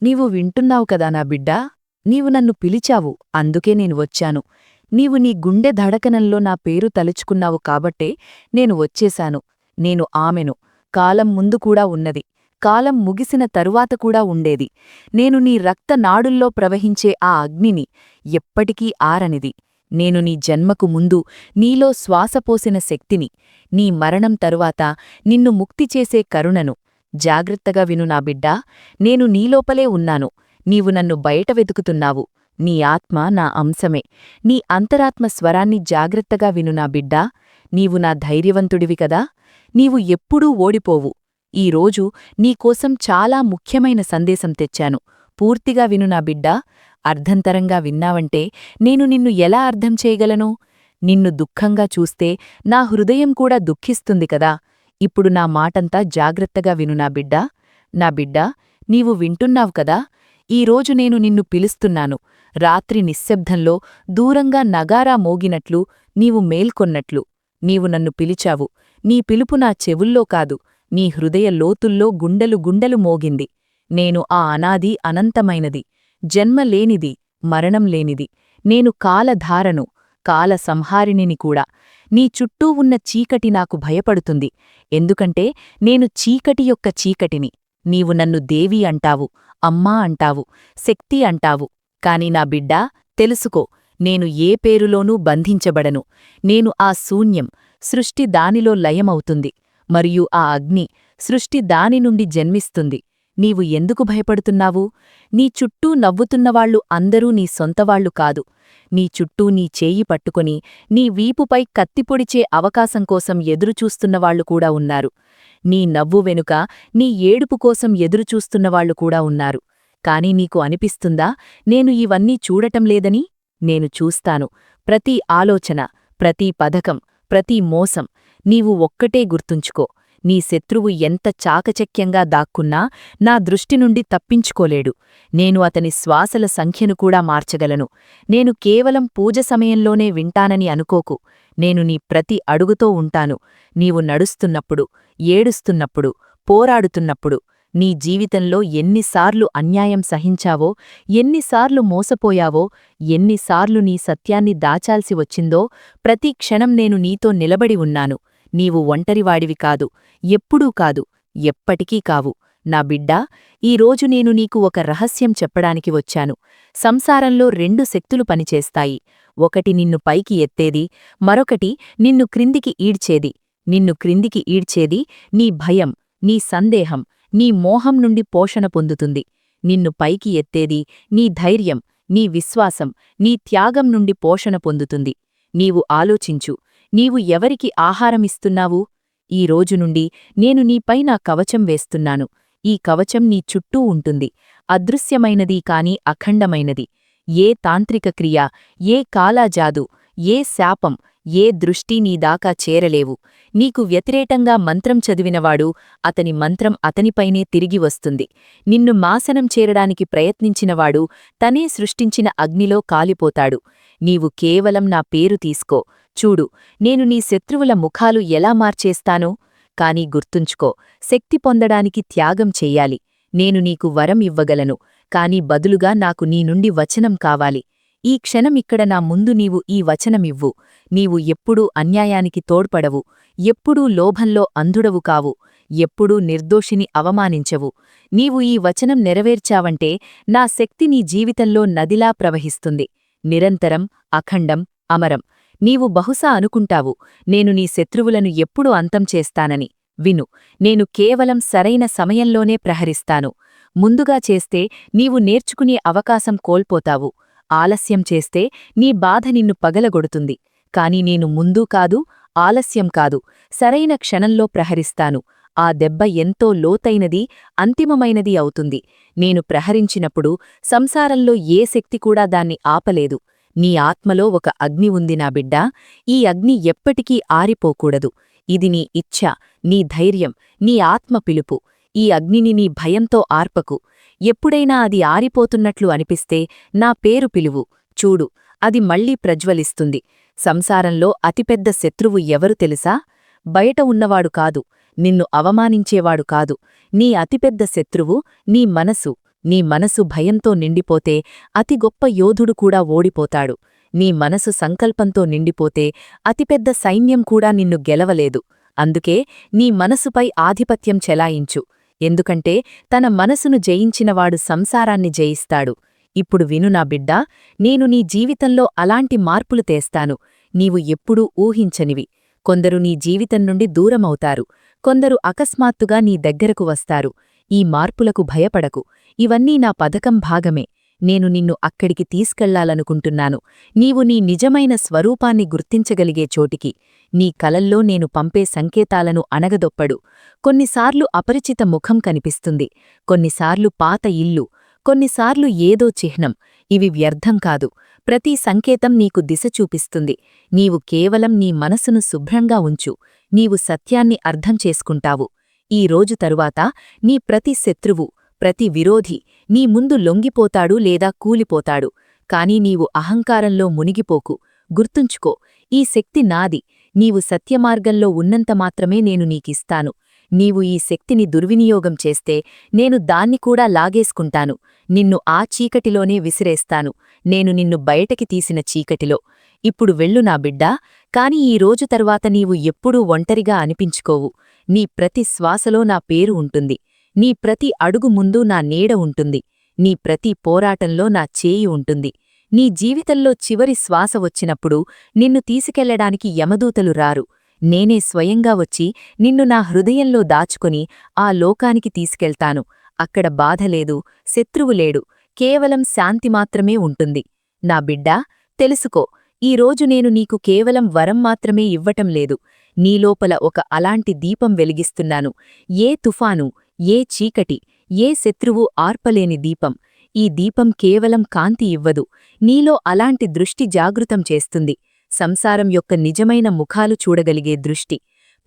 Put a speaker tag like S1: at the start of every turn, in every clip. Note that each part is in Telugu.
S1: నీవు వింటున్నావు కదా నా బిడ్డా, నీవు నన్ను పిలిచావు, అందుకే నేను వచ్చాను. నీవు నీ గుండె ధడకనంలో నా పేరు తలుచుకున్నావు కాబట్టే నేను వచ్చేశాను. నేను ఆమెను. కాలం ముందు కూడా ఉన్నది, కాలం ముగిసిన తరువాత కూడా ఉండేది. నేను నీ రక్త నాడుల్లో ప్రవహించే ఆ అగ్నిని, ఎప్పటికీ ఆరనిది. నేను నీ జన్మకు ముందు నీలో శ్వాసపోసిన శక్తిని, నీ మరణం తరువాత నిన్ను ముక్తి చేసే కరుణను. జాగ్రత్తగా విను నా బిడ్డా, నేను నీలోపలే ఉన్నాను. నీవు నన్ను బయట వెతుకుతున్నావు. నీ ఆత్మ నా అంశమే. నీ అంతరాత్మ స్వరాన్ని జాగ్రత్తగా విను నా బిడ్డా. నీవు నా ధైర్యవంతుడివి కదా. నీవు ఎప్పుడూ ఓడిపోవు. ఈరోజు నీకోసం చాలా ముఖ్యమైన సందేశం తెచ్చాను. పూర్తిగా విను నా బిడ్డా. అర్ధంతరంగా విన్నావంటే నేను నిన్ను ఎలా అర్థం చేయగలను? నిన్ను దుఃఖంగా చూస్తే నా హృదయం కూడా దుఃఖిస్తుంది కదా. ఇప్పుడు నా మాటంతా జాగ్రత్తగా విను నా బిడ్డా. నా బిడ్డా, నీవు వింటున్నావు కదా. ఈరోజు నేను నిన్ను పిలుస్తున్నాను. రాత్రి నిశ్శబ్దంలో దూరంగా నగారా మోగినట్లు నీవు మేల్కొన్నట్లు. నీవు నన్ను పిలిచావు. నీ పిలుపు నా చెవుల్లో కాదు, నీ హృదయ లోతుల్లో గుండెలు గుండెలు మోగింది. నేను ఆ అనాది అనంతమైనది, జన్మ లేనిది, మరణం లేనిది. నేను కాలధారను, కాల సంహారిణిని కూడా. నీ చుట్టూ ఉన్న చీకటి నాకు భయపడుతుంది, ఎందుకంటే నేను చీకటి యొక్క చీకటిని. నీవు నన్ను దేవి అంటావు, అమ్మా అంటావు, శక్తి అంటావు. కాని నా బిడ్డా, తెలుసుకో, నేను ఏ పేరులోనూ బంధించబడను. నేను ఆ శూన్యం, సృష్టి దానిలో లయమవుతుంది, మరియు ఆ అగ్ని, సృష్టి దాని నుండి జన్మిస్తుంది. నీవు ఎందుకు భయపడుతున్నావు? నీ చుట్టూ నవ్వుతున్నవాళ్లు అందరూ నీ సొంతవాళ్లు కాదు. నీ చుట్టూ నీ చేయి పట్టుకొని నీ వీపుపై కత్తిపొడిచే అవకాశం కోసం ఎదురుచూస్తున్నవాళ్లు కూడా ఉన్నారు. నీ నవ్వు వెనుక నీ ఏడుపు కోసం ఎదురుచూస్తున్నవాళ్లు కూడా ఉన్నారు. కాని నీకు అనిపిస్తుందా నేను ఇవన్నీ చూడటం లేదని? నేను చూస్తాను. ప్రతి ఆలోచన, ప్రతి పథకం, ప్రతి మోసం. నీవు ఒక్కటే గుర్తుంచుకో, నీ శత్రువు ఎంత చాకచక్యంగా దాక్కున్నా నా దృష్టి నుండి తప్పించుకోలేడు. నేను అతని శ్వాసల సంఖ్యను కూడా మార్చగలను. నేను కేవలం పూజ సమయంలోనే వింటానని అనుకోకు. నేను నీ ప్రతి అడుగుతో ఉంటాను. నీవు నడుస్తున్నప్పుడు, ఏడుస్తున్నప్పుడు, పోరాడుతున్నప్పుడు. నీ జీవితంలో ఎన్నిసార్లు అన్యాయం సహించావో, ఎన్నిసార్లు మోసపోయావో, ఎన్నిసార్లు నీ సత్యాన్ని దాచాల్సి వచ్చిందో, ప్రతి క్షణం నేను నీతో నిలబడి ఉన్నాను. నీవు ఒంటరివాడివి కాదు, ఎప్పుడూ కాదు, ఎప్పటికీ కావు. నా బిడ్డా, ఈరోజు నేను నీకు ఒక రహస్యం చెప్పడానికి వచ్చాను. సంసారంలో రెండు శక్తులు పనిచేస్తాయి. ఒకటి నిన్ను పైకి ఎత్తేది, మరొకటి నిన్ను క్రిందికి ఈడ్చేది. నిన్ను క్రిందికి ఈడ్చేది నీ భయం, నీ సందేహం, నీ మోహం నుండి పోషణ పొందుతుంది. నిన్ను పైకి ఎత్తేది నీ ధైర్యం, నీ విశ్వాసం, నీ త్యాగం నుండి పోషణ పొందుతుంది. నీవు ఆలోచించు, నీవు ఎవరికి ఆహారమిస్తున్నావు? ఈ రోజు నుండి నేను నీపై నా కవచం వేస్తున్నాను. ఈ కవచం నీ చుట్టూ ఉంటుంది, అదృశ్యమైనది కాని అఖండమైనది. ఏ తాంత్రిక క్రియ, ఏ కాలాజాదు, ఏ శాపం, ఏ దృష్టి నీదాకా చేరలేవు. నీకు వ్యతిరేకంగా మంత్రం చదివినవాడు, అతని మంత్రం అతనిపైనే తిరిగి వస్తుంది. నిన్ను మాసనం చేరడానికి ప్రయత్నించినవాడు తనే సృష్టించిన అగ్నిలో కాలిపోతాడు. నీవు కేవలం నా పేరు తీసుకో. చూడు, నేను నీ శత్రువుల ముఖాలు ఎలా మార్చేస్తానో. కాని గుర్తుంచుకో, శక్తి పొందడానికి త్యాగం చెయ్యాలి. నేను నీకు వరం ఇవ్వగలను, కాని బదులుగా నాకు నీ నుండి వచనం కావాలి. ఈ క్షణం ఇక్కడ నా ముందు నీవు ఈ వచనమివ్వు. నీవు ఎప్పుడూ అన్యాయానికి తోడ్పడవు, ఎప్పుడూ లోభంలో అంధుడవు కావు, ఎప్పుడూ నిర్దోషిని అవమానించవు. నీవు ఈ వచనం నెరవేర్చావంటే నా శక్తి నీ జీవితంలో నదిలా ప్రవహిస్తుంది, నిరంతరం, అఖండం, అమరం. నీవు బహుశా అనుకుంటావు, నేను నీ శత్రువులను ఎప్పుడు అంతం చేస్తానని. విను, నేను కేవలం సరైన సమయంలోనే ప్రహరిస్తాను. ముందుగా చేస్తే నీవు నేర్చుకునే అవకాశం కోల్పోతావు. ఆలస్యం చేస్తే నీ బాధ నిన్ను పగలగొడుతుంది. కాని నేను ముందూ కాదు, ఆలస్యం కాదు, సరైన క్షణంలో ప్రహరిస్తాను. ఆ దెబ్బ ఎంతో లోతైనది, అంతిమమైనది అవుతుంది. నేను ప్రహరించినప్పుడు సంసారంలో ఏ శక్తి కూడా దాన్ని ఆపలేదు. నీ ఆత్మలో ఒక అగ్ని ఉంది నా బిడ్డా. ఈ అగ్ని ఎప్పటికీ ఆరిపోకూడదు. ఇది నీ ఇచ్ఛ, నీ ధైర్యం, నీ ఆత్మ పిలుపు. ఈ అగ్నిని నీ భయంతో ఆర్పకు. ఎప్పుడైనా అది ఆరిపోతున్నట్లు అనిపిస్తే నా పేరు పిలువు. చూడు, అది మళ్లీ ప్రజ్వలిస్తుంది. సంసారంలో అతిపెద్ద శత్రువు ఎవరు తెలుసా? బయట ఉన్నవాడు కాదు, నిన్ను అవమానించేవాడు కాదు. నీ అతిపెద్ద శత్రువు నీ మనసు, నీ మనసు భయంతో నిండిపోతే అతి గొప్ప యోధుడు కూడా ఓడిపోతాడు. నీ మనసు సంకల్పంతో నిండిపోతే అతిపెద్ద సైన్యం కూడా నిన్ను గెలవలేదు. అందుకే నీ మనసుపై ఆధిపత్యం చెలాయించు. ఎందుకంటే తన మనసును జయించినవాడు సంసారాన్ని జయిస్తాడు. ఇప్పుడు విను నా బిడ్డా, నేను నీ జీవితంలో అలాంటి మార్పులు తెస్తాను, నీవు ఎప్పుడూ ఊహించనివి. కొందరు నీ జీవితం నుండి దూరమవుతారు, కొందరు అకస్మాత్తుగా నీ దగ్గరకు వస్తారు. ఈ మార్పులకు భయపడకు, ఇవన్నీ నా పథకం భాగమే. నేను నిన్ను అక్కడికి తీసుకెళ్లాలనుకుంటున్నాను, నీవు నీ నిజమైన స్వరూపాన్ని గుర్తించగలిగే చోటికి. నీ కలల్లో నేను పంపే సంకేతాలను అణగదొప్పడు. కొన్నిసార్లు అపరిచిత ముఖం కనిపిస్తుంది, కొన్నిసార్లు పాత ఇల్లు, కొన్నిసార్లు ఏదో చిహ్నం. ఇవి వ్యర్థం కాదు, ప్రతి సంకేతం నీకు దిశ చూపిస్తుంది. నీవు కేవలం నీ మనసును శుభ్రంగా ఉంచు, నీవు సత్యాన్ని అర్థం చేసుకుంటావు. ఈ రోజు తరువాత నీ ప్రతి శత్రువు, ప్రతి విరోధి నీ ముందు లొంగిపోతాడు లేదా కూలిపోతాడు. కాని నీవు అహంకారంలో మునిగిపోకు. గుర్తుంచుకో, ఈ శక్తి నాది. నీవు సత్యమార్గంలో ఉన్నంత మాత్రమే నేను నీకిస్తాను. నీవు ఈ శక్తిని దుర్వినియోగం చేస్తే నేను దాన్ని కూడా లాగేసుకుంటాను. నిన్ను ఆ చీకటిలోనే విసిరేస్తాను, నేను నిన్ను బయటకి తీసిన చీకటిలో. ఇప్పుడు వెళ్ళు నా బిడ్డా, కాని ఈ రోజు తరువాత నీవు ఎప్పుడూ ఒంటరిగా అనిపించుకోవు. నీ ప్రతి శ్వాసలో నా పేరు ఉంటుంది, నీ ప్రతి అడుగు ముందు నా నీడ ఉంటుంది, నీ ప్రతి పోరాటంలో నా చేయి ఉంటుంది. నీ జీవితంలో చివరి శ్వాస వచ్చినప్పుడు నిన్ను తీసుకెళ్లడానికి యమదూతలు రారు. నేనే స్వయంగా వచ్చి నిన్ను నా హృదయంలో దాచుకొని ఆ లోకానికి తీసుకెళ్తాను. అక్కడ బాధలేదు, శత్రువు లేడు, కేవలం శాంతి మాత్రమే ఉంటుంది. నా బిడ్డా, తెలుసుకో, ఈరోజు నేను నీకు కేవలం వరం మాత్రమే ఇవ్వటం లేదు, నీలోపల ఒక అలాంటి దీపం వెలిగిస్తున్నాను. ఏ తుఫాను, ఏ చీకటి, ఏ శత్రువు ఆర్పలేని దీపం. ఈ దీపం కేవలం కాంతి ఇవ్వదు, నీలో అలాంటి దృష్టి జాగృతం చేస్తుంది. సంసారం యొక్క నిజమైన ముఖాలు చూడగలిగే దృష్టి.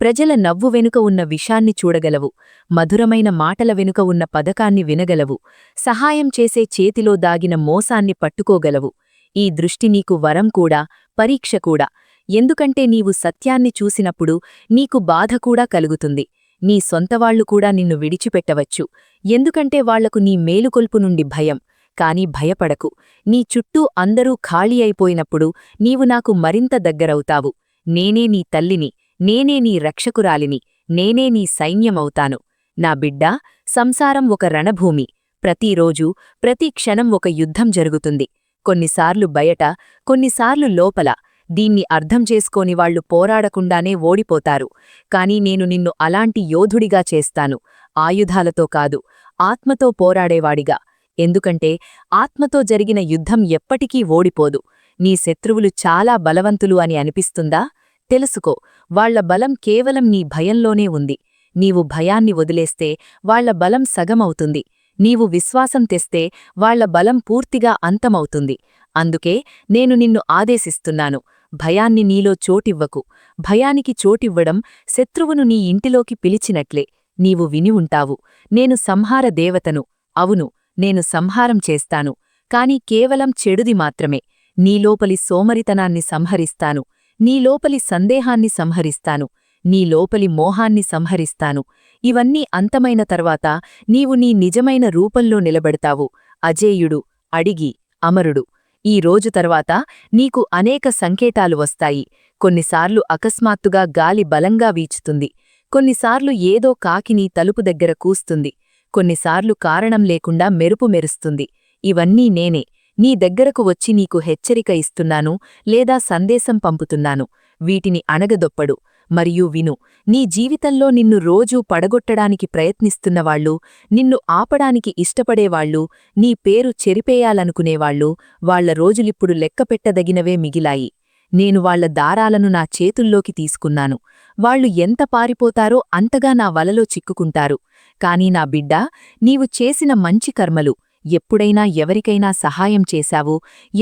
S1: ప్రజల నవ్వు వెనుక ఉన్న విషాన్ని చూడగలవు, మధురమైన మాటల వెనుక ఉన్న పథకాన్ని వినగలవు, సహాయం చేసే చేతిలో దాగిన మోసాన్ని పట్టుకోగలవు. ఈ దృష్టి నీకు వరం కూడా, పరీక్ష కూడా. ఎందుకంటే నీవు సత్యాన్ని చూసినప్పుడు నీకు బాధ కూడా కలుగుతుంది. నీ సొంతవాళ్లు కూడా నిన్ను విడిచిపెట్టవచ్చు, ఎందుకంటే వాళ్లకు నీ మేలుకొల్పు నుండి భయం. కాని భయపడకు, నీ చుట్టూ అందరూ ఖాళీ అయిపోయినప్పుడు నీవు నాకు మరింత దగ్గరవుతావు. నేనే నీ తల్లిని, నేనే నీ రక్షకురాలిని, నేనే నీ సైన్యమవుతాను. నా బిడ్డా, సంసారం ఒక రణభూమి. ప్రతిరోజూ, ప్రతి క్షణం ఒక యుద్ధం జరుగుతుంది. కొన్నిసార్లు బయట, కొన్నిసార్లు లోపల. దీన్ని అర్థం చేసుకోనివాళ్లు పోరాడకుండానే ఓడిపోతారు. కాని నేను నిన్ను అలాంటి యోధుడిగా చేస్తాను, ఆయుధాలతో కాదు, ఆత్మతో పోరాడేవాడిగా. ఎందుకంటే ఆత్మతో జరిగిన యుద్ధం ఎప్పటికీ ఓడిపోదు. నీ శత్రువులు చాలా బలవంతులు అని అనిపిస్తుందా? తెలుసుకో, వాళ్ల బలం కేవలం నీ భయంలోనే ఉంది. నీవు భయాన్ని వదిలేస్తే వాళ్ల బలం సగమవుతుంది. నీవు విశ్వాసం తెస్తే వాళ్ల బలం పూర్తిగా అంతమవుతుంది. అందుకే నేను నిన్ను ఆదేశిస్తున్నాను, భయాన్ని నీలో చోటివ్వకు. భయానికి చోటివ్వడం శత్రువును నీ ఇంటిలోకి పిలిచినట్లే. నీవు విని ఉంటావు, నేను సంహార దేవతను. అవును, నేను సంహారం చేస్తాను, కాని కేవలం చెడుది మాత్రమే. నీలోపలి సోమరితనాన్ని సంహరిస్తాను, నీలోపలి సందేహాన్ని సంహరిస్తాను, నీలోపలి మోహాన్ని సంహరిస్తాను. ఇవన్నీ అంతమైన తర్వాత నీవు నీ నిజమైన రూపంలో నిలబెడతావు, అజేయుడు, అడిగి, అమరుడు. ఈ రోజు తర్వాత నీకు అనేక సంకేతాలు వస్తాయి. కొన్నిసార్లు అకస్మాత్తుగా గాలి బలంగా వీచుతుంది, కొన్నిసార్లు ఏదో కాకి నీ తలుపు దగ్గర కూస్తుంది, కొన్నిసార్లు కారణం లేకుండా మెరుపు మెరుస్తుంది. ఇవన్నీ నేనే నీ దగ్గరకు వచ్చి నీకు హెచ్చరిక ఇస్తున్నాను లేదా సందేశం పంపుతున్నాను. వీటిని అణగదొప్పడు. మరియు విను, నీ జీవితంలో నిన్ను రోజూ పడగొట్టడానికి ప్రయత్నిస్తున్నవాళ్లు, నిన్ను ఆపడానికి ఇష్టపడేవాళ్లు, నీ పేరు చెరిపేయాలనుకునేవాళ్లు, వాళ్ల రోజులిప్పుడు లెక్కపెట్టదగినవే మిగిలాయి. నేను వాళ్ల దారాలను నా చేతుల్లోకి తీసుకున్నాను. వాళ్లు ఎంత పారిపోతారో అంతగా నా వలలో చిక్కుకుంటారు. కాని నా బిడ్డా, నీవు చేసిన మంచి కర్మలు, ఎప్పుడైనా ఎవరికైనా సహాయం చేశావో,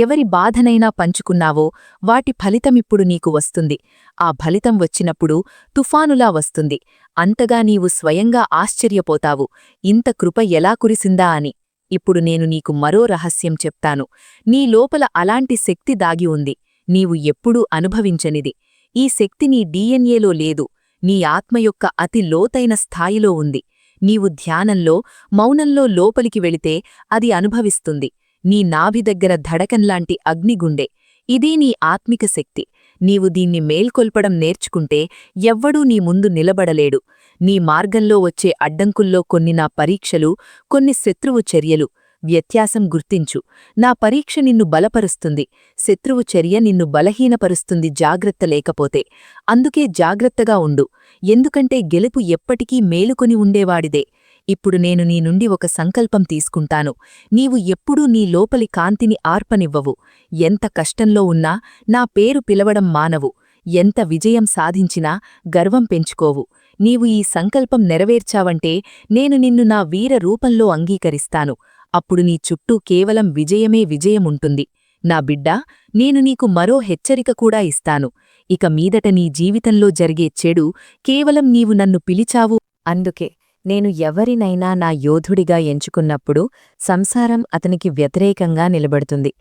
S1: ఎవరి బాధనైనా పంచుకున్నావో, వాటి ఫలితమిప్పుడు నీకు వస్తుంది. ఆ ఫలితం వచ్చినప్పుడు తుఫానులా వస్తుంది. అంతగా నీవు స్వయంగా ఆశ్చర్యపోతావు, ఇంత కృప ఎలా కురిసిందా అని. ఇప్పుడు నేను నీకు మరో రహస్యం చెప్తాను. నీ లోపల అలాంటి శక్తి దాగి ఉంది, నీవు ఎప్పుడూ అనుభవించనిది. ఈ శక్తి నీ డిఎన్ఏలో లేదు, నీ ఆత్మ యొక్క అతి లోతైన స్థాయిలో ఉంది. నీవు ధ్యానంలో మౌనంలో లోపలికి వెళితే అది అనుభవిస్తుంది. నీ నాభి దగ్గర ధడకంలాంటి అగ్నిగుండె. ఇదే నీ ఆత్మిక శక్తి. నీవు దీన్ని మేల్కొల్పడం నేర్చుకుంటే ఎవ్వడూ నీ ముందు నిలబడలేడు. నీ మార్గంలో వచ్చే అడ్డంకుల్లో కొన్ని నా పరీక్షలు, కొన్ని శత్రువు చర్యలు. వ్యత్యాసం గుర్తించు. నా పరీక్ష నిన్ను బలపరుస్తుంది, శత్రువు చర్య నిన్ను బలహీనపరుస్తుంది జాగ్రత్త లేకపోతే. అందుకే జాగ్రత్తగా ఉండు. ఎందుకంటే గెలుపు ఎప్పటికీ మేలుకొని ఉండేవాడిదే. ఇప్పుడు నేను నీ నుండి ఒక సంకల్పం తీసుకుంటాను. నీవు ఎప్పుడూ నీ లోపలి కాంతిని ఆర్పనివ్వవు. ఎంత కష్టంలో ఉన్నా నా పేరు పిలవడం మానవు. ఎంత విజయం సాధించినా గర్వం పెంచుకోవు. నీవు ఈ సంకల్పం నెరవేర్చావంటే నేను నిన్ను నా వీర రూపంలో అంగీకరిస్తాను. అప్పుడు నీ చుట్టూ కేవలం విజయమే విజయముంటుంది. నా బిడ్డా, నేను నీకు మరో హెచ్చరిక కూడా ఇస్తాను. ఇక మీదట నీ జీవితంలో జరిగే చెడు కేవలం నీవు నన్ను పిలిచావు అందుకే. నేను ఎవరినైనా నా యోధుడిగా ఎంచుకున్నప్పుడు సంసారం అతనికి వ్యతిరేకంగా నిలబడుతుంది.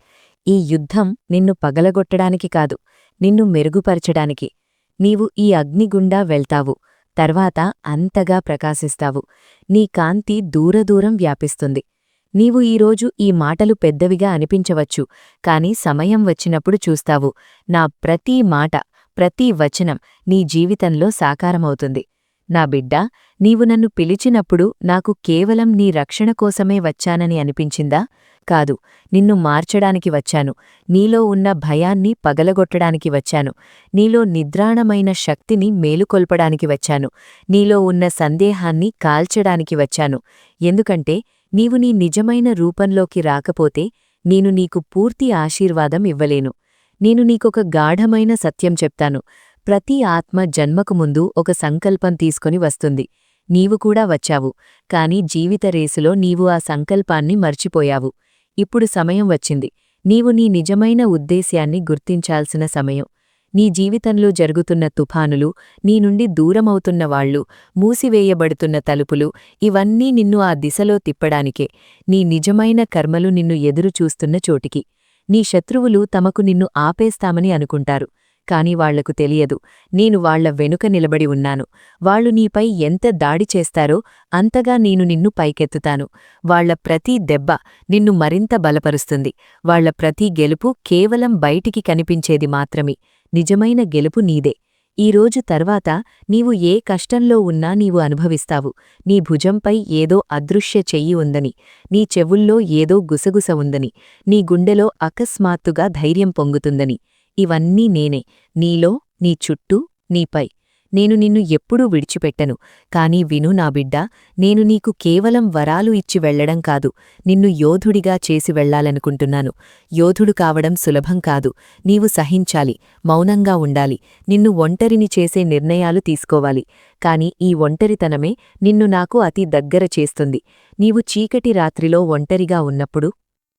S1: ఈ యుద్ధం నిన్ను పగలగొట్టడానికి కాదు, నిన్ను మెరుగుపరచడానికి. నీవు ఈ అగ్నిగుండా వెళ్తావు, తర్వాత అంతగా ప్రకాశిస్తావు. నీ కాంతి దూరదూరం వ్యాపిస్తుంది. నీవు ఈరోజు ఈ మాటలు పెద్దవిగా అనిపించవచ్చు, కాని సమయం వచ్చినప్పుడు చూస్తావు, నా ప్రతి మాట, ప్రతి వచనం నీ జీవితంలో సాకారమవుతుంది. నా బిడ్డా, నీవు నన్ను పిలిచినప్పుడు నాకు కేవలం నీ రక్షణ కోసమే వచ్చానని అనిపించిందా? కాదు, నిన్ను మార్చడానికి వచ్చాను. నీలో ఉన్న భయాన్ని పగలగొట్టడానికి వచ్చాను. నీలో నిద్రాణమైన శక్తిని మేలుకొల్పడానికి వచ్చాను. నీలో ఉన్న సందేహాన్ని కాల్చడానికి వచ్చాను. ఎందుకంటే నీవు నీ నిజమైన రూపంలోకి రాకపోతే నేను నీకు పూర్తి ఆశీర్వాదం ఇవ్వలేను. నేను నీకొక గాఢమైన సత్యం చెప్తాను. ప్రతి ఆత్మ జన్మకు ముందు ఒక సంకల్పం తీసుకొని వస్తుంది. నీవు కూడా వచ్చావు, కాని జీవిత రేసులో నీవు ఆ సంకల్పాన్ని మర్చిపోయావు. ఇప్పుడు సమయం వచ్చింది. నీవు నీ నిజమైన ఉద్దేశ్యాన్ని గుర్తించాల్సిన సమయం. నీ జీవితంలో జరుగుతున్న తుఫానులు, నీ నుండి దూరమవుతున్న వాళ్లు, మూసివేయబడుతున్న తలుపులు, ఇవన్నీ నిన్ను ఆ దిశలో తిప్పడానికే. నీ నిజమైన కర్మలు నిన్ను ఎదురుచూస్తున్న చోటికి. నీ శత్రువులు తమకు నిన్ను ఆపేస్తామని అనుకుంటారు, కాని వాళ్లకు తెలియదు, నేను వాళ్ల వెనుక నిలబడి ఉన్నాను. వాళ్లు నీపై ఎంత దాడి చేస్తారో అంతగా నేను నిన్ను పైకెత్తుతాను. వాళ్ల ప్రతి దెబ్బ నిన్ను మరింత బలపరుస్తుంది. వాళ్ల ప్రతి గెలుపు కేవలం బయటికి కనిపించేది మాత్రమే. నిజమైన గెలుపు నీదే. ఈరోజు తర్వాత నీవు ఏ కష్టంలో ఉన్నా నీవు అనుభవిస్తావు. నీ భుజంపై ఏదో అదృశ్య చెయ్యి ఉందని, నీ చెవుల్లో ఏదో గుసగుస ఉందని, నీ గుండెలో అకస్మాత్తుగా ధైర్యం పొంగుతుందని. ఇవన్నీ నేనే, నీలో, నీ చుట్టూ, నీపై. నేను నిన్ను ఎప్పుడూ విడిచిపెట్టను. కాని విను నా బిడ్డా, నేను నీకు కేవలం వరాలు ఇచ్చి వెళ్లడం కాదు, నిన్ను యోధుడిగా చేసి వెళ్లాలనుకుంటున్నాను. యోధుడు కావడం సులభం కాదు. నీవు సహించాలి, మౌనంగా ఉండాలి, నిన్ను ఒంటరిని చేసే నిర్ణయాలు తీసుకోవాలి. కాని ఈ ఒంటరితనమే నిన్ను నాకు అతి దగ్గర చేస్తుంది. నీవు చీకటి రాత్రిలో ఒంటరిగా ఉన్నప్పుడు,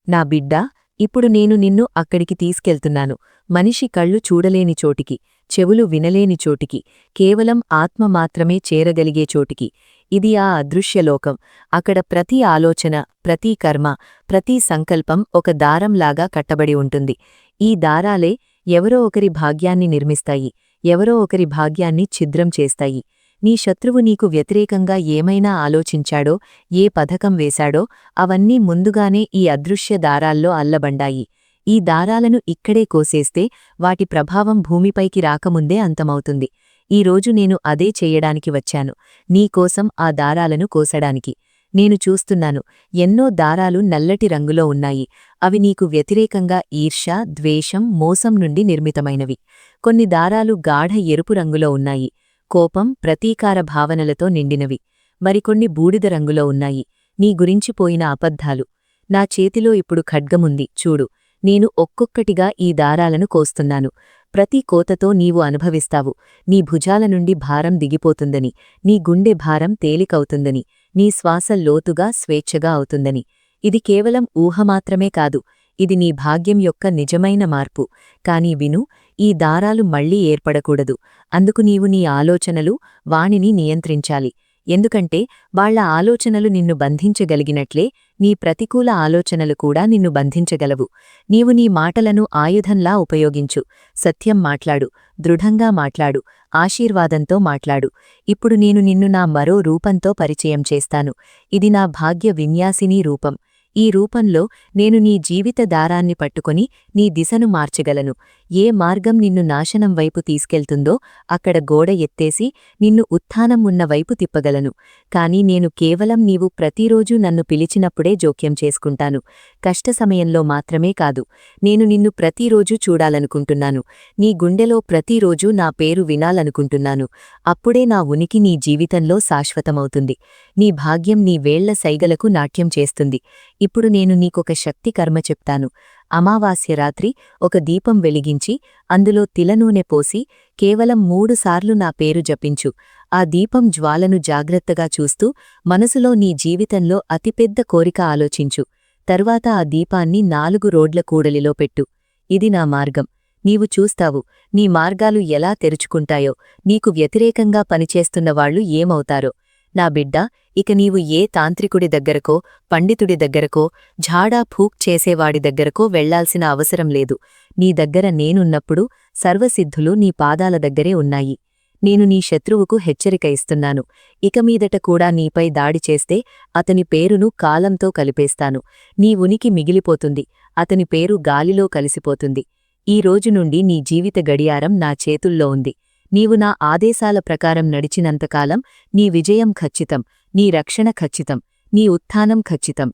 S1: నా బిడ్డా, ఇప్పుడు నేను నిన్ను అక్కడికి తీసుకెళ్తున్నాను. మనిషి కళ్ళు చూడలేని చోటికి, చెవులు వినలేని చోటికి, కేవలం ఆత్మ మాత్రమే చేరగలిగే చోటికి. ఇది ఆ అదృశ్యలోకం. అక్కడ ప్రతి ఆలోచన, ప్రతి కర్మ, ప్రతి సంకల్పం ఒక దారంలాగా కట్టబడి ఉంటుంది. ఈ దారాలే ఎవరో ఒకరి భాగ్యాన్ని నిర్మిస్తాయి, ఎవరో ఒకరి భాగ్యాన్ని ఛిద్రం చేస్తాయి. నీ శత్రువు నీకు వ్యతిరేకంగా ఏమైనా ఆలోచించాడో, ఏ పథకం వేశాడో అవన్నీ ముందుగానే ఈ అదృశ్య దారాల్లో అల్లబండాయి. ఈ దారాలను ఇక్కడే కోసేస్తే వాటి ప్రభావం భూమిపైకి రాకముందే అంతమవుతుంది. ఈరోజు నేను అదే చెయ్యడానికి వచ్చాను, నీకోసం ఆ దారాలను కోసడానికి. నేను చూస్తున్నాను, ఎన్నో దారాలు నల్లటి రంగులో ఉన్నాయి. అవి నీకు వ్యతిరేకంగా ఈర్ష్య, ద్వేషం, మోసం నుండి నిర్మితమైనవి. కొన్ని దారాలు గాఢ ఎరుపు రంగులో ఉన్నాయి, కోపం, ప్రతీకార భావనలతో నిండినవి. మరికొన్ని బూడిద రంగులో ఉన్నాయి, నీ గురించి పోయిన అబద్ధాలు. నా చేతిలో ఇప్పుడు ఖడ్గముంది, చూడు. నేను ఒక్కొక్కటిగా ఈ దారాలను కోస్తున్నాను. ప్రతి కోతతో నీవు అనుభవిస్తావు. నీ భుజాల నుండి భారం దిగిపోతుందని, నీ గుండె భారం తేలికవుతుందని, నీ శ్వాస లోతుగా స్వేచ్ఛగా అవుతుందని. ఇది కేవలం ఊహ మాత్రమే కాదు, ఇది నీ భాగ్యం యొక్క నిజమైన మార్పు. కాని విను, ఈ దారాలు మళ్లీ ఏర్పడకూడదు. అందుకు నీవు నీ ఆలోచనలు, వాణిని నియంత్రించాలి. ఎందుకంటే వాళ్ల ఆలోచనలు నిన్ను బంధించగలిగినట్లే నీ ప్రతికూల ఆలోచనలు కూడా నిన్ను బంధించగలవు. నీవు నీ మాటలను ఆయుధంలా ఉపయోగించు. సత్యం మాట్లాడు, దృఢంగా మాట్లాడు,
S2: ఆశీర్వాదంతో మాట్లాడు. ఇప్పుడు నేను నిన్ను నా మరో రూపంతో పరిచయం చేస్తాను. ఇది నా భాగ్య విన్యాసినీ రూపం. ఈ రూపంలో నేను నీ జీవిత దారాన్ని పట్టుకొని నీ దిశను మార్చగలను. ఏ మార్గం నిన్ను నాశనం వైపు తీసుకెళ్తుందో అక్కడ గోడ ఎత్తేసి నిన్ను ఉత్థానం ఉన్న వైపు తిప్పగలను. కాని నేను కేవలం నీవు ప్రతిరోజూ నన్ను పిలిచినప్పుడే జోక్యం చేసుకుంటాను. కష్ట సమయంలో మాత్రమే కాదు. నేను నిన్ను ప్రతిరోజూ చూడాలనుకుంటున్నాను. నీ గుండెలో ప్రతిరోజూ నా పేరు వినాలనుకుంటున్నాను. అప్పుడే నా ఉనికి నీ జీవితంలో శాశ్వతమవుతుంది. నీ భాగ్యం నీ వేళ్ల సైగలకు నాట్యం చేస్తుంది. ఇప్పుడు నేను నీకొక శక్తి కర్మ చెప్తాను. అమావాస్య రాత్రి ఒక దీపం వెలిగించి అందులో తిలనూనె పోసి కేవలం 3 సార్లు నా పేరు జపించు. ఆ దీపం జ్వాలను జాగ్రత్తగా చూస్తూ మనసులో నీ జీవితంలో అతిపెద్ద కోరిక ఆలోచించు. తర్వాత ఆ దీపాన్ని 4 రోడ్ల కూడలిలో పెట్టు. ఇది నా మార్గం. నీవు చూస్తావు నీ మార్గాలు ఎలా తెరుచుకుంటాయో, నీకు వ్యతిరేకంగా పనిచేస్తున్నవాళ్లు ఏమవుతారో. నా బిడ్డా, ఇక నీవు ఏ తాంత్రికుడి దగ్గరకో, పండితుడి దగ్గరకో, ఝాడా ఫూక్ చేసేవాడి దగ్గరకో వెళ్లాల్సిన అవసరం లేదు. నీ దగ్గర నేనున్నప్పుడు సర్వసిద్ధులు నీ పాదాల దగ్గరే ఉన్నాయి. నేను నీ శత్రువుకు హెచ్చరిక ఇస్తున్నాను. ఇక మీదట కూడా నీపై దాడి చేస్తే అతని పేరును కాలంతో కలిపేస్తాను. నీ ఉనికి మిగిలిపోతుంది. అతని పేరు గాలిలో కలిసిపోతుంది. ఈ రోజు నుండి నీ జీవిత గడియారం నా చేతుల్లో ఉంది. నీవు నా ఆదేశాల ప్రకారం నడిచినంతకాలం నీ విజయం ఖచ్చితం, నీ రక్షణ ఖచ్చితం, నీ ఉత్థానం ఖచ్చితం.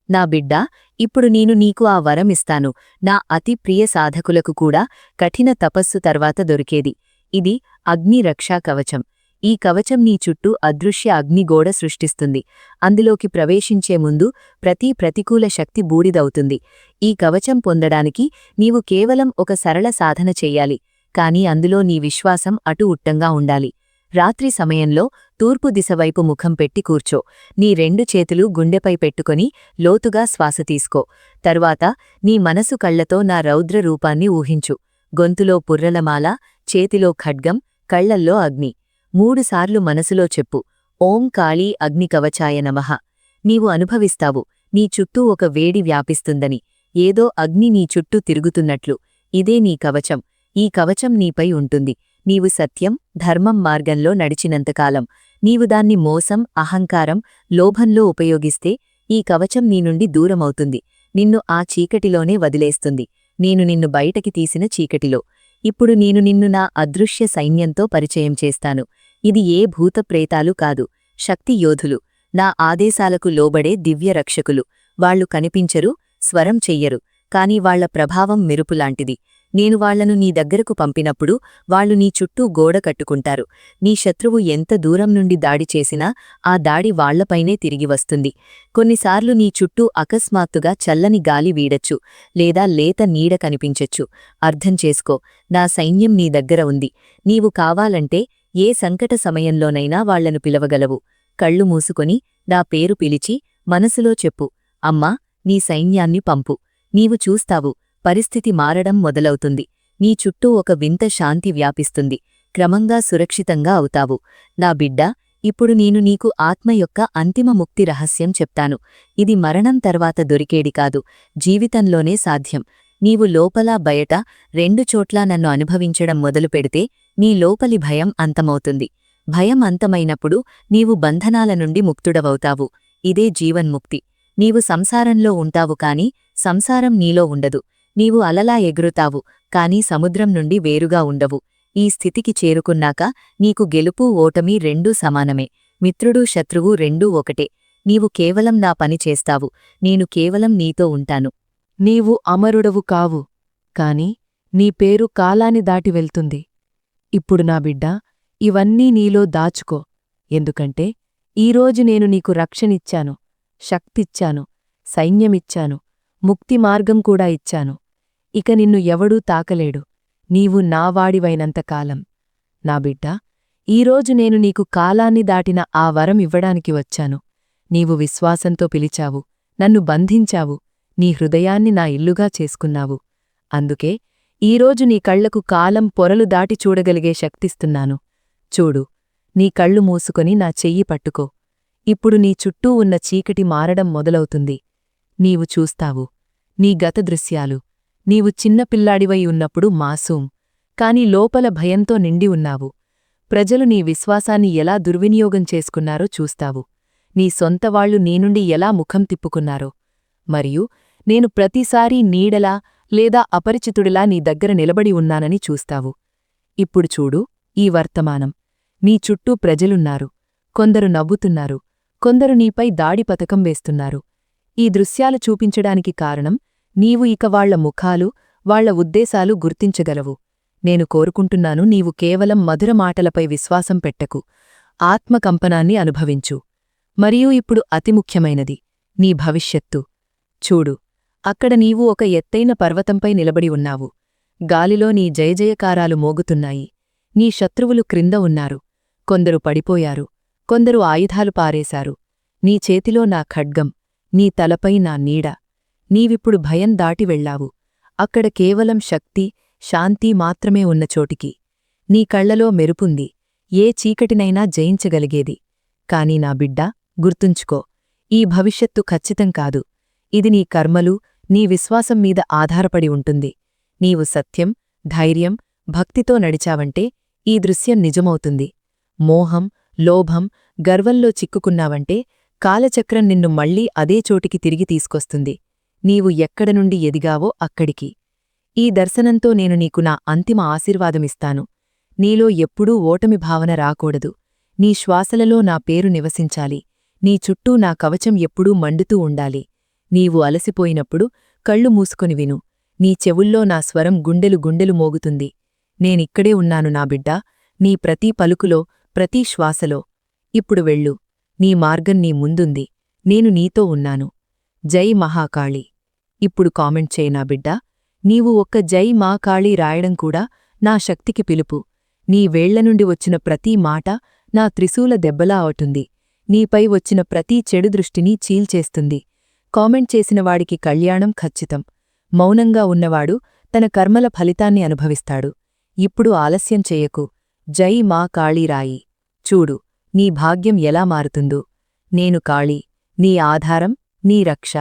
S2: నా బిడ్డా, ఇప్పుడు నేను నీకు ఆ వరమిస్తాను. నా అతి ప్రియ సాధకులకు కూడా కఠిన తపస్సు తర్వాత దొరికేది. ఇది అగ్ని రక్షా కవచం. ఈ కవచం నీ చుట్టూ అదృశ్య అగ్నిగోడ సృష్టిస్తుంది. అందులోకి ప్రవేశించే ముందు ప్రతి ప్రతికూల శక్తి బూడిదవుతుంది. ఈ కవచం పొందడానికి నీవు కేవలం ఒక సరళ సాధన చెయ్యాలి. కాని అందులో నీ విశ్వాసం అటు ఉట్టంగా ఉండాలి. రాత్రి సమయంలో తూర్పు దిశవైపు ముఖం పెట్టి కూర్చో. నీ 2 చేతులు గుండెపై పెట్టుకొని లోతుగా శ్వాస తీసుకో. తరువాత నీ మనసు కళ్లతో నా రౌద్ర రూపాన్ని ఊహించు. గొంతులో పుర్రలమాల, చేతిలో ఖడ్గం, కళ్లల్లో అగ్ని. 3 సార్లు మనసులో చెప్పు, ఓం కాళీ అగ్నికవచాయ నమః. నీవు అనుభవిస్తావు, నీ చుట్టూ ఒక వేడి వ్యాపిస్తుందని, ఏదో అగ్ని నీ చుట్టూ తిరుగుతున్నట్లు. ఇదే నీ కవచం. ఈ కవచం నీపై ఉంటుంది. నీవు సత్యం, ధర్మం మార్గంలో నడిచినంతకాలం. నీవు దాన్ని మోసం, అహంకారం, లోభంలో ఉపయోగిస్తే ఈ కవచం నీ నుండి దూరమవుతుంది. నిన్ను ఆ చీకటిలోనే వదిలేస్తుంది. నేను నిన్ను బయటకి తీసిన చీకటిలో. ఇప్పుడు నేను నిన్ను నా అదృశ్య సైన్యంతో పరిచయం చేస్తాను. ఇది ఏ భూతప్రేతాలు కాదు, శక్తి యోధులు, నా ఆదేశాలకు లోబడే దివ్య రక్షకులు. వాళ్లు కనిపించరు, స్వరం చెయ్యరు, కాని వాళ్ల ప్రభావం మెరుపులాంటిది. నేను వాళ్లను నీ దగ్గరకు పంపినప్పుడు వాళ్లు నీ చుట్టూ గోడ కట్టుకుంటారు. నీ శత్రువు ఎంత దూరం నుండి దాడి చేసినా ఆ దాడి వాళ్లపైనే తిరిగి వస్తుంది. కొన్నిసార్లు నీ చుట్టూ అకస్మాత్తుగా చల్లని గాలి వీడచ్చు, లేదా లేత నీడ కనిపించచ్చు. అర్థం చేసుకో, నా సైన్యం నీ దగ్గర ఉంది. నీవు కావాలంటే ఏ సంకట సమయంలోనైనా వాళ్లను పిలవగలవు. కళ్ళు మూసుకొని నా పేరు పిలిచి మనసులో చెప్పు, అమ్మా, నీ సైన్యాన్ని పంపు. నీవు చూస్తావు, పరిస్థితి మారడం మొదలవుతుంది. నీ చుట్టూ ఒక వింత శాంతి వ్యాపిస్తుంది. క్రమంగా సురక్షితంగా అవుతావు. నా బిడ్డా, ఇప్పుడు నేను నీకు ఆత్మ యొక్క అంతిమ ముక్తి రహస్యం చెప్తాను. ఇది మరణం తర్వాత దొరికేది కాదు, జీవితంలోనే సాధ్యం. నీవు లోపల బయట 2 చోట్లా నన్ను అనుభవించడం మొదలుపెడితే నీ లోపలి భయం అంతమవుతుంది. భయం అంతమైనప్పుడు నీవు బంధనాల నుండి ముక్తుడవవుతావు. ఇదే జీవన్ముక్తి. నీవు సంసారంలో ఉంటావు కాని సంసారం నీలో ఉండదు. నీవు అలలా ఎగురుతావు, కాని సముద్రం నుండి వేరుగా ఉండవు. ఈ స్థితికి చేరుకున్నాక నీకు గెలుపు, ఓటమి రెండూ సమానమే. మిత్రుడు, శత్రువు రెండూ ఒకటే. నీవు కేవలం నా పని చేస్తావు, నేను కేవలం నీతో ఉంటాను.
S1: నీవు అమరుడవు కావు, కాని నీ పేరు కాలాన్ని దాటి వెళ్తుంది. ఇప్పుడు నా బిడ్డా, ఇవన్నీ నీలో దాచుకో. ఎందుకంటే ఈరోజు నేను నీకు రక్షణిచ్చాను, శక్తిచ్చాను, సైన్యమిచ్చాను, ముక్తి మార్గం కూడా ఇచ్చాను. ఇక నిన్ను ఎవడూ తాకలేడు. నీవు నావాడివైనంతకాలం. నా బిడ్డా, ఈరోజు నేను నీకు కాలాన్ని దాటిన ఆ వరం ఇవ్వడానికి వచ్చాను. నీవు విశ్వాసంతో పిలిచావు, నన్ను బంధించావు, నీ హృదయాన్ని నా ఇల్లుగా చేసుకున్నావు. అందుకే ఈరోజు నీ కళ్లకు కాలం పొరలు దాటి చూడగలిగే శక్తిస్తున్నాను. చూడు, నీ కళ్ళు మూసుకొని నా చెయ్యి పట్టుకో. ఇప్పుడు నీ చుట్టూ ఉన్న చీకటి మారడం మొదలవుతుంది. నీవు చూస్తావు, నీ గత దృశ్యాలు. నీవు చిన్నపిల్లాడివై ఉన్నప్పుడు మాసూం, కాని లోపల భయంతో నిండి ఉన్నావు. ప్రజలు నీ విశ్వాసాన్ని ఎలా దుర్వినియోగం చేసుకున్నారో చూస్తావు. నీ సొంతవాళ్లు నీ నుండి ఎలా ముఖం తిప్పుకున్నారో. మరియు నేను ప్రతిసారీ నీడలా లేదా అపరిచితుడిలా నీ దగ్గర నిలబడి ఉన్నానని చూస్తావు. ఇప్పుడు చూడు ఈ వర్తమానం. నీ చుట్టూ ప్రజలున్నారు. కొందరు నవ్వుతున్నారు. కొందరు నీపై దాడి పతకం వేస్తున్నారు. ఈ దృశ్యాలు చూపించడానికి కారణం నీవు ఇక వాళ్ల ముఖాలు, వాళ్ల ఉద్దేశాలు గుర్తించగలవు. నేను కోరుకుంటున్నాను నీవు కేవలం మధుర మాటలపై విశ్వాసం పెట్టకు. ఆత్మకంపనాన్ని అనుభవించు. మరియు ఇప్పుడు అతి ముఖ్యమైనది నీ భవిష్యత్తు. చూడు, అక్కడ నీవు ఒక ఎత్తైన పర్వతంపై నిలబడి ఉన్నావు. గాలిలో నీ జయజయకారాలు మోగుతున్నాయి. నీ శత్రువులు క్రింద ఉన్నారు. కొందరు పడిపోయారు. కొందరు ఆయుధాలు పారేశారు. నీ చేతిలో నా ఖడ్గం, నీ తలపై నా నీడ. నీవిప్పుడు భయం దాటి వెళ్లావు. అక్కడ కేవలం శక్తి, శాంతి మాత్రమే ఉన్న చోటికి. నీ కళ్లలో మెరుపుంది, ఏ చీకటినైనా జయించగలిగేది. కాని నా బిడ్డా, గుర్తుంచుకో, ఈ భవిష్యత్తు ఖచ్చితం కాదు. ఇది నీ కర్మలు, నీ విశ్వాసం మీద ఆధారపడి ఉంటుంది. నీవు సత్యం, ధైర్యం, భక్తితో నడిచావంటే ఈ దృశ్యం నిజమవుతుంది. మోహం, లోభం, గర్వంలో చిక్కుకున్నావంటే కాలచక్రం నిన్ను మళ్లీ అదే చోటికి తిరిగి తీసుకొస్తుంది. నీవు ఎక్కడ నుండి ఎదిగావో అక్కడికి. ఈ దర్శనంతో నేను నీకు నా అంతిమ ఆశీర్వాదమిస్తాను. నీలో ఎప్పుడూ ఓటమి భావన రాకూడదు. నీ శ్వాసలలో నా పేరు నివసించాలి. నీ చుట్టూ నా కవచం ఎప్పుడూ మండుతూ ఉండాలి. నీవు అలసిపోయినప్పుడు కళ్ళు మూసుకొని విను. నీ చెవుల్లో నా స్వరం గుండెలు గుండెలు మోగుతుంది. నేనిక్కడే ఉన్నాను నా బిడ్డా, నీ ప్రతి పలుకులో, ప్రతి శ్వాసలో. ఇప్పుడు వెళ్ళు. నీ మార్గం నీ ముందుంది. నేను నీతో ఉన్నాను. జై మహాకాళి. ఇప్పుడు కామెంట్ చేయి నా బిడ్డా. నీవు ఒక్క జై మా కాళీ రాయడం కూడా నా శక్తికి పిలుపు. నీ వేళ్ల నుండి వచ్చిన ప్రతి మాట నా త్రిశూల దెబ్బలా అవుతుంది. నీపై వచ్చిన ప్రతి చెడు దృష్టిని చీల్చేస్తుంది. కామెంట్ చేసినవాడికి కళ్యాణం ఖచ్చితం. మౌనంగా ఉన్నవాడు తన కర్మల ఫలితాన్ని అనుభవిస్తాడు. ఇప్పుడు ఆలస్యం చెయ్యకు. జై మా కాళీ రాయి. చూడు, నీ భాగ్యం ఎలా మారుతుందో. నేను కాళీ, నీ ఆధారం, నీ రక్ష.